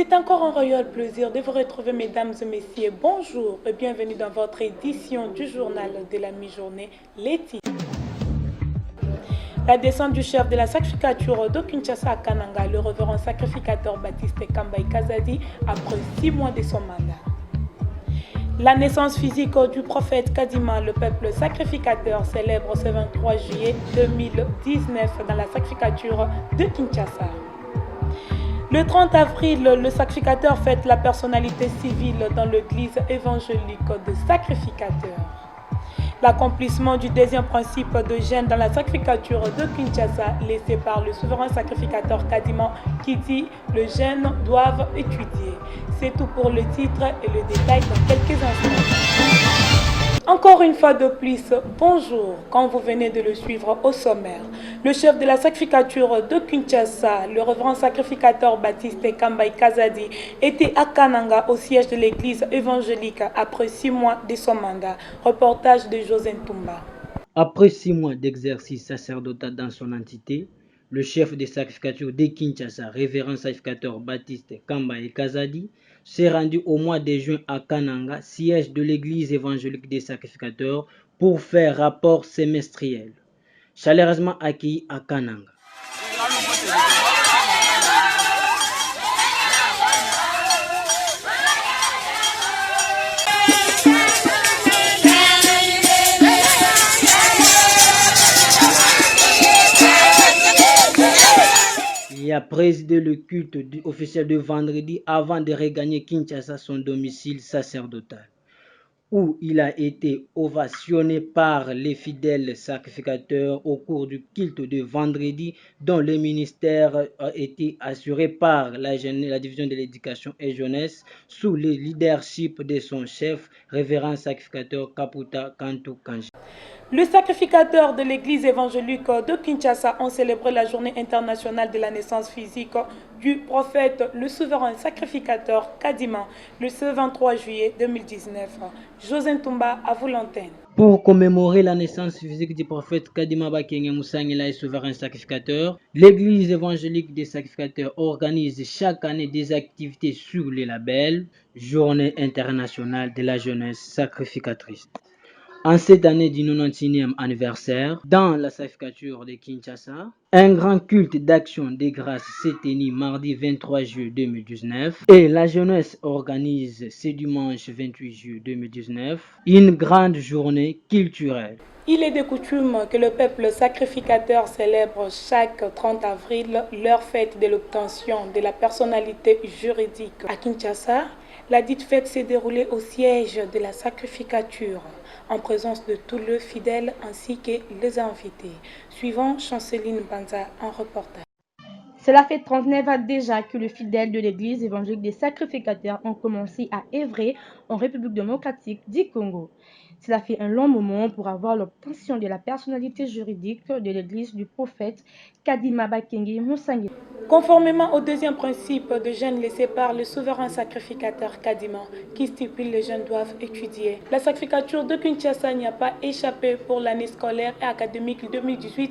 C'est encore un royal plaisir de vous retrouver, mesdames et messieurs. Bonjour et bienvenue dans votre édition du journal de la mi-journée, les titres. La descente du chef de la sacrificature de Kinshasa à Kananga, le révérend sacrificateur Baptiste Kambaï Kazadi, après 6 mois de son mandat. La naissance physique du prophète Kadima, le peuple sacrificateur, célèbre ce 23 juillet 2019 dans la sacrificature de Kinshasa. Le 30 avril, le sacrificateur fête la personnalité civile dans l'église évangélique de sacrificateur. L'accomplissement du deuxième principe de jeûne dans la sacrificature de Kinshasa, laissé par le souverain sacrificateur Kadima, qui dit « Le jeûne doivent étudier ». C'est tout pour le titre et le détail dans quelques instants. Encore une fois de plus, bonjour, quand vous venez de le suivre au sommaire. Le chef de la sacrificature de Kinshasa, le révérend sacrificateur Baptiste Kambaï Kazadi, était à Kananga au siège de l'église évangélique après 6 mois de son mandat. Reportage de José Ntumba. Après 6 mois d'exercice sacerdotal dans son entité, le chef des sacrificatures de Kinshasa, révérend sacrificateur Baptiste Kambaï Kazadi, s'est rendu au mois de juin à Kananga, siège de l'église évangélique des sacrificateurs, pour faire rapport semestriel. Chaleureusement accueilli à Kananga. Il a présidé le culte officiel de vendredi avant de regagner Kinshasa, son domicile sacerdotal, où il a été ovationné par les fidèles sacrificateurs au cours du culte de vendredi, dont le ministère a été assuré par la division de l'éducation et jeunesse sous le leadership de son chef, révérend sacrificateur Kaputa Kantu Kanji. Le sacrificateur de l'église évangélique de Kinshasa ont célébré la journée internationale de la naissance physique du prophète, le souverain sacrificateur Kadima, le 23 juillet 2019. José Ntumba, à vous l'antenne. Pour commémorer la naissance physique du prophète Kadima Bakenge Moussangela et souverain sacrificateur, l'église évangélique des sacrificateurs organise chaque année des activités sur les labels Journée internationale de la jeunesse sacrificatrice. En cette année du 91e anniversaire, dans la sacrificature de Kinshasa, un grand culte d'action des grâces s'est tenu mardi 23 juillet 2019 et la jeunesse organise ce dimanche 28 juillet 2019 une grande journée culturelle. Il est de coutume que le peuple sacrificateur célèbre chaque 30 avril leur fête de l'obtention de la personnalité juridique. À Kinshasa, la dite fête s'est déroulée au siège de la sacrificature, en présence de tous les fidèles ainsi que les invités. Suivant Chanceline Banza en reportage. Cela fait 39 ans déjà que les fidèles de l'église évangélique des sacrificateurs ont commencé à œuvrer en République démocratique du Congo. Cela fait un long moment pour avoir l'obtention de la personnalité juridique de l'église du prophète Kadima Bakenge Moussangela. Conformément au deuxième principe de jeûne laissé par le souverain sacrificateur Kadima, qui stipule que les jeunes doivent étudier, la sacrificature de Kinshasa n'y a pas échappé pour l'année scolaire et académique 2018-2019.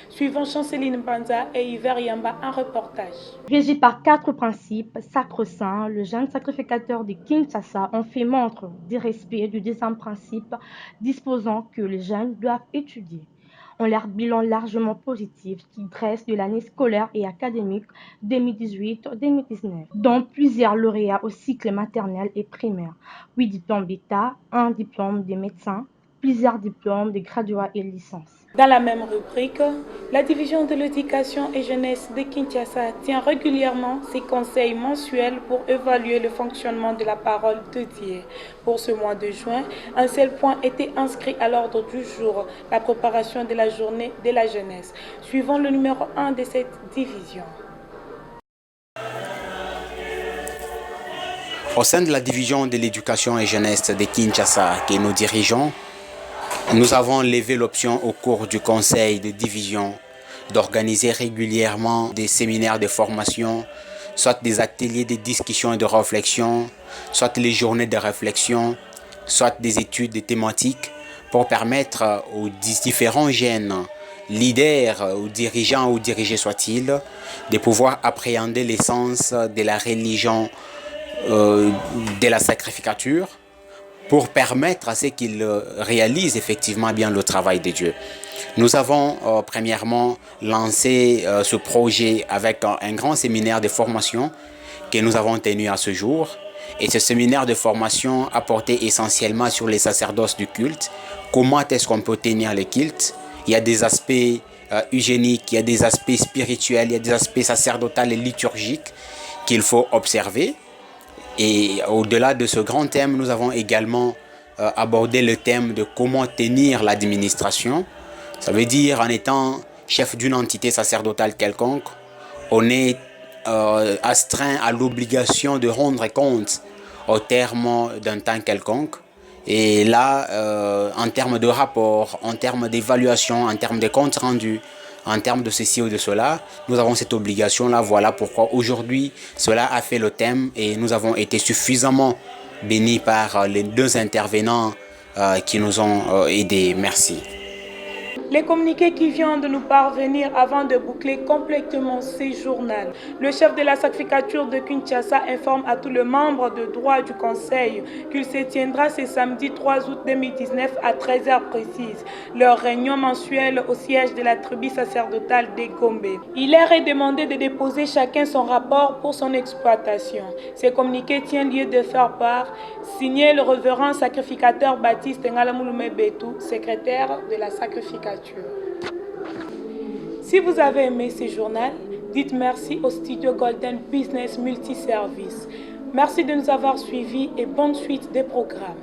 Suivant Chanceline Banza et Hiver Yamba, un reportage. Régi par 4 principes sacro-saints, le jeune sacrificateur de Kinshasa ont fait montre du respect du deuxième principe disposant que les jeunes doivent étudier. On leur bilan largement positif qui dresse de l'année scolaire et académique 2018-2019, dont plusieurs lauréats au cycle maternel et primaire, 8 diplômes d'État, 1 diplôme de médecin, plusieurs diplômes de graduats et licences. Dans la même rubrique, la division de l'éducation et jeunesse de Kinshasa tient régulièrement ses conseils mensuels pour évaluer le fonctionnement de la parole de Dieu. Pour ce mois de juin, un seul point était inscrit à l'ordre du jour, la préparation de la journée de la jeunesse, suivant le numéro 1 de cette division. Au sein de la division de l'éducation et jeunesse de Kinshasa que nous dirigeons, nous avons levé l'option au cours du conseil de division d'organiser régulièrement des séminaires de formation, soit des ateliers de discussion et de réflexion, soit les journées de réflexion, soit des études thématiques pour permettre aux différents jeunes leader ou dirigeant ou dirigé soit-il, de pouvoir appréhender l'essence de la religion de la sacrificature pour permettre à ce qu'ils réalisent effectivement bien le travail de Dieu. Nous avons premièrement lancé ce projet avec un grand séminaire de formation que nous avons tenu à ce jour. Et ce séminaire de formation a porté essentiellement sur les sacerdoces du culte. Comment est-ce qu'on peut tenir le culte? Il y a des aspects eugéniques, il y a des aspects spirituels, il y a des aspects sacerdotaux et liturgiques qu'il faut observer. Et au-delà de ce grand thème, nous avons également abordé le thème de comment tenir l'administration. Ça veut dire en étant chef d'une entité sacerdotale quelconque, on est astreint à l'obligation de rendre compte au terme d'un temps quelconque. Et là, en termes de rapport, en termes d'évaluation, en termes de compte rendu, en termes de ceci ou de cela, nous avons cette obligation-là. Voilà pourquoi aujourd'hui, cela a fait le thème et nous avons été suffisamment bénis par les deux intervenants qui nous ont aidés. Merci. Les communiqués qui viennent de nous parvenir avant de boucler complètement ces journaux. Le chef de la sacrificature de Kinshasa informe à tous les membres de droit du Conseil qu'il se tiendra ce samedi 3 août 2019 à 13h précise, leur réunion mensuelle au siège de la tribu sacerdotale des Gombe. Il leur est demandé de déposer chacun son rapport pour son exploitation. Ces communiqués tiennent lieu de faire part, signé le révérend sacrificateur Baptiste Ngalamouloumé Betou, secrétaire de la sacrificature. Si vous avez aimé ce journal, dites merci au studio Golden Business Multiservice. Merci de nous avoir suivis et bonne suite des programmes.